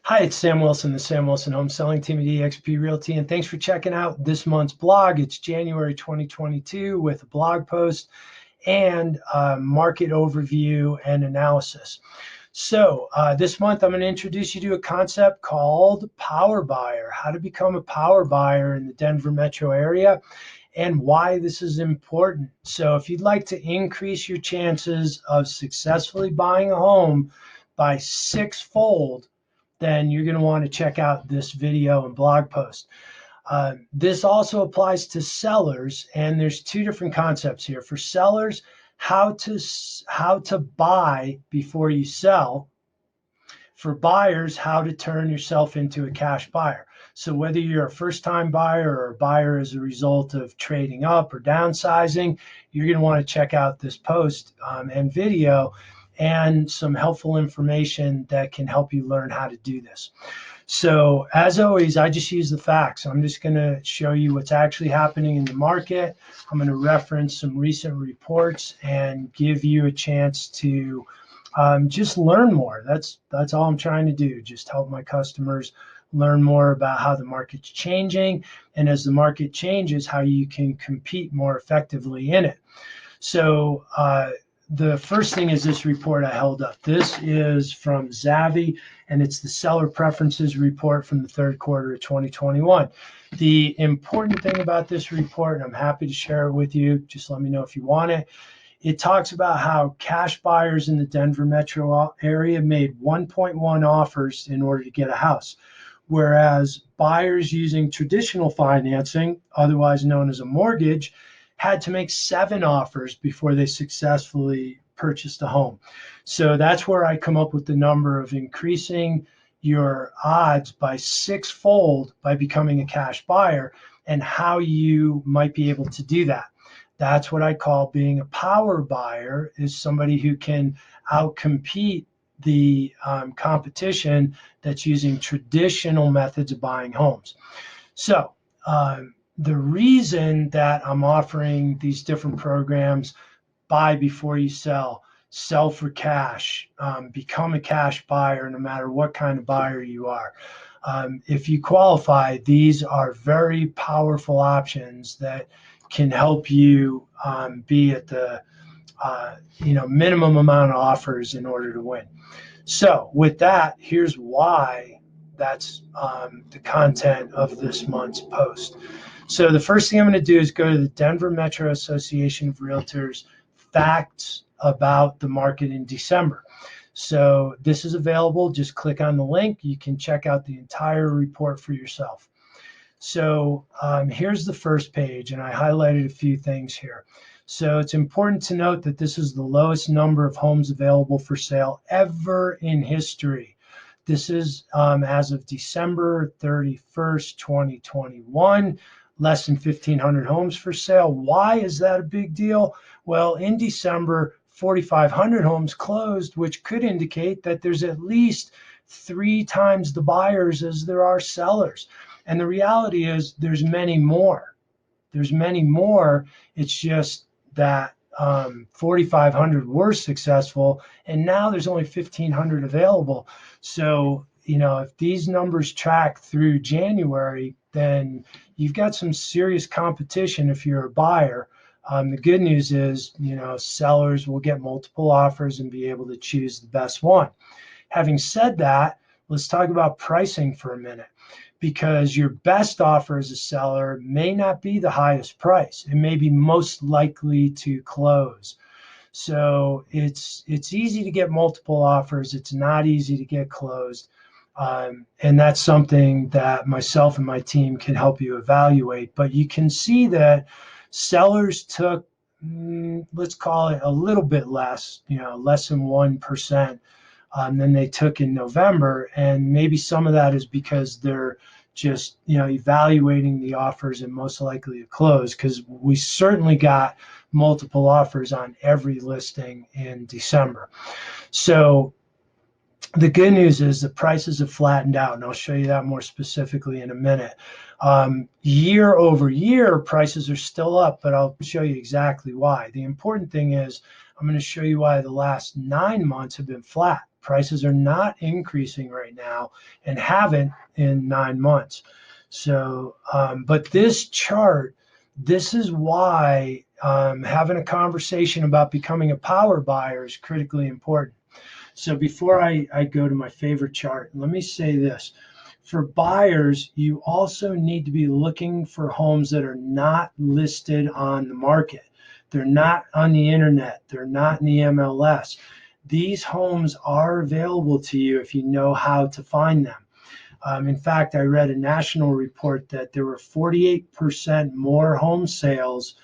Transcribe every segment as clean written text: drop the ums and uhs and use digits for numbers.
Hi, it's Sam Wilson, the Sam Wilson Home Selling Team at eXp Realty, and thanks for checking out this month's blog. It's January 2022 with a blog post and market overview and analysis. So this month, I'm going to introduce you to a concept called Power Buyer, how to become a power buyer in the Denver metro area, and why this is important. So if you'd like to increase your chances of successfully buying a home by sixfold, then you're going to want to check out this video and blog post. This also applies to sellers, and there's two different concepts here. For sellers, how to buy before you sell. For buyers, how to turn yourself into a cash buyer. So whether you're a first-time buyer or a buyer as a result of trading up or downsizing, you're going to want to check out this post and video and some helpful information that can help you learn how to do this. So as always, I just use the facts. I'm just going to show you what's actually happening in the market. I'm going to reference some recent reports and give you a chance to just learn more. That's all I'm trying to do. Just help my customers learn more about how the market's changing, and as the market changes, how you can compete more effectively in it. So the first thing is this report I held up. This is from Zavvi, and it's the seller preferences report from the third quarter of 2021. The important thing about this report, and I'm happy to share it with you, just let me know if you want it. It talks about how cash buyers in the Denver metro area made 1.1 offers in order to get a house, whereas buyers using traditional financing, otherwise known as a mortgage, had to make 7 offers before they successfully purchased a home. So that's where I come up with the number of increasing your odds by sixfold by becoming a cash buyer, and how you might be able to do that. That's what I call being a power buyer, is somebody who can outcompete the competition that's using traditional methods of buying homes. So the reason that I'm offering these different programs, buy before you sell for cash, become a cash buyer no matter what kind of buyer you are. If you qualify, these are very powerful options that can help you be at the minimum amount of offers in order to win. So with that, here's why that's the content of this month's post. So the first thing I'm going to do is go to the Denver Metro Association of Realtors facts about the market in December. So this is available. Just click on the link. You can check out the entire report for yourself. So here's the first page, and I highlighted a few things here. So it's important to note that this is the lowest number of homes available for sale ever in history. This is as of December 31st, 2021, less than 1,500 homes for sale. Why is that a big deal? Well, in December, 4,500 homes closed, which could indicate that there's at least 3 times the buyers as there are sellers. And the reality is there's many more. There's many more. It's just that 4,500 were successful, and now there's only 1,500 available. So, if these numbers track through January, then you've got some serious competition if you're a buyer. The good news is, sellers will get multiple offers and be able to choose the best one. Having said that, let's talk about pricing for a minute, because your best offer as a seller may not be the highest price. It may be most likely to close. So it's easy to get multiple offers. It's not easy to get closed. And that's something that myself and my team can help you evaluate. But you can see that sellers took, let's call it a little bit less, less than 1%. Than they took in November, and maybe some of that is because they're just evaluating the offers and most likely to close, because we certainly got multiple offers on every listing in December. So the good news is the prices have flattened out, and I'll show you that more specifically in a minute. Year over year, prices are still up, but I'll show you exactly why. The important thing is I'm going to show you why the last 9 months have been flat. Prices are not increasing right now and haven't in 9 months. So, but this chart, this is why having a conversation about becoming a power buyer is critically important. So before I go to my favorite chart, let me say this. For buyers, you also need to be looking for homes that are not listed on the market. They're not on the internet. They're not in the MLS. These homes are available to you if you know how to find them. In fact, I read a national report that there were 48% more home sales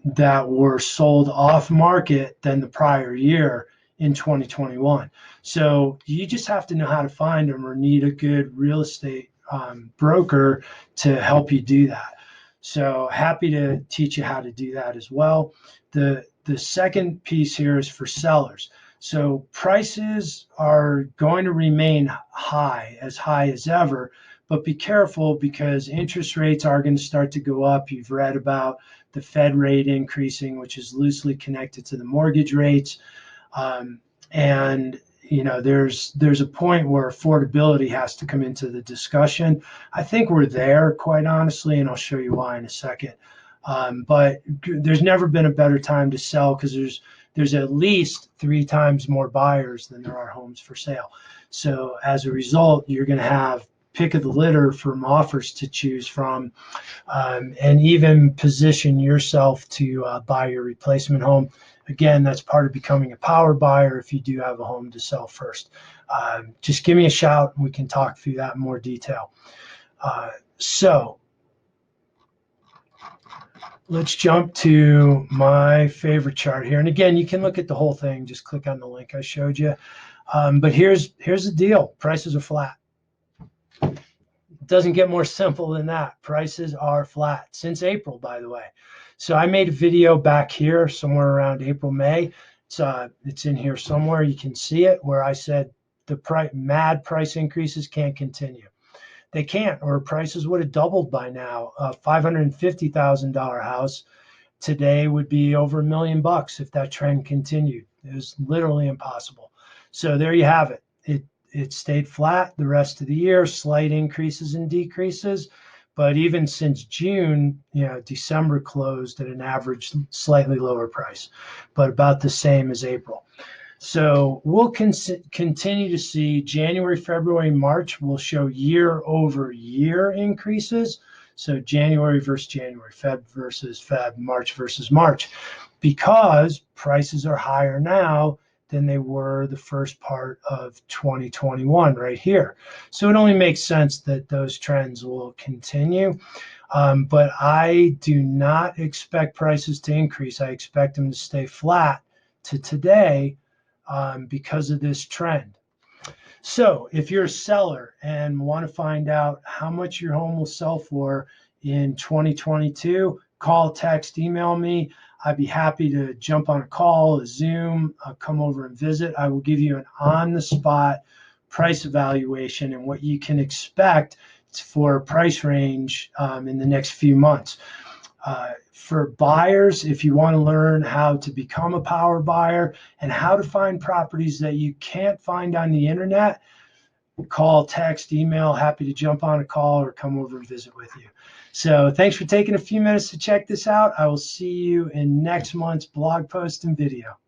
that were sold off market than the prior year in 2021. So you just have to know how to find them or need a good real estate broker to help you do that. So happy to teach you how to do that as well. The second piece here is for sellers. So prices are going to remain high as ever, but be careful because interest rates are going to start to go up. You've read about the Fed rate increasing, which is loosely connected to the mortgage rates. And you know, there's a point where affordability has to come into the discussion. I think we're there, quite honestly, and I'll show you why in a second. But there's never been a better time to sell because there's at least 3 times more buyers than there are homes for sale. So as a result, you're going to have pick of the litter from offers to choose from, and even position yourself to buy your replacement home. Again, that's part of becoming a power buyer if you do have a home to sell first. Just give me a shout and we can talk through that in more detail. So let's jump to my favorite chart here. And again, you can look at the whole thing. Just click on the link I showed you. But here's the deal. Prices are flat. It doesn't get more simple than that. Prices are flat since April, by the way. So I made a video back here somewhere around April, May. It's in here somewhere. You can see it where I said the mad price increases can't continue. They can't, or prices would have doubled by now. A $550,000 house today would be over $1 million if that trend continued. It was literally impossible. So there you have it. It stayed flat the rest of the year, slight increases and decreases. But even since June, December closed at an average slightly lower price, but about the same as April. So we'll continue to see January, February, March will show year over year increases. So January versus January, Feb versus Feb, March versus March, because prices are higher now than they were the first part of 2021 right here. So it only makes sense that those trends will continue. But I do not expect prices to increase. I expect them to stay flat to today because of this trend. So if you're a seller and want to find out how much your home will sell for in 2022, call, text, email me. I'd be happy to jump on a call, a Zoom, come over and visit. I will give you an on-the-spot price evaluation and what you can expect for a price range in the next few months. For buyers, if you want to learn how to become a power buyer and how to find properties that you can't find on the internet, call, text, email, happy to jump on a call or come over and visit with you. So thanks for taking a few minutes to check this out. I will see you in next month's blog post and video.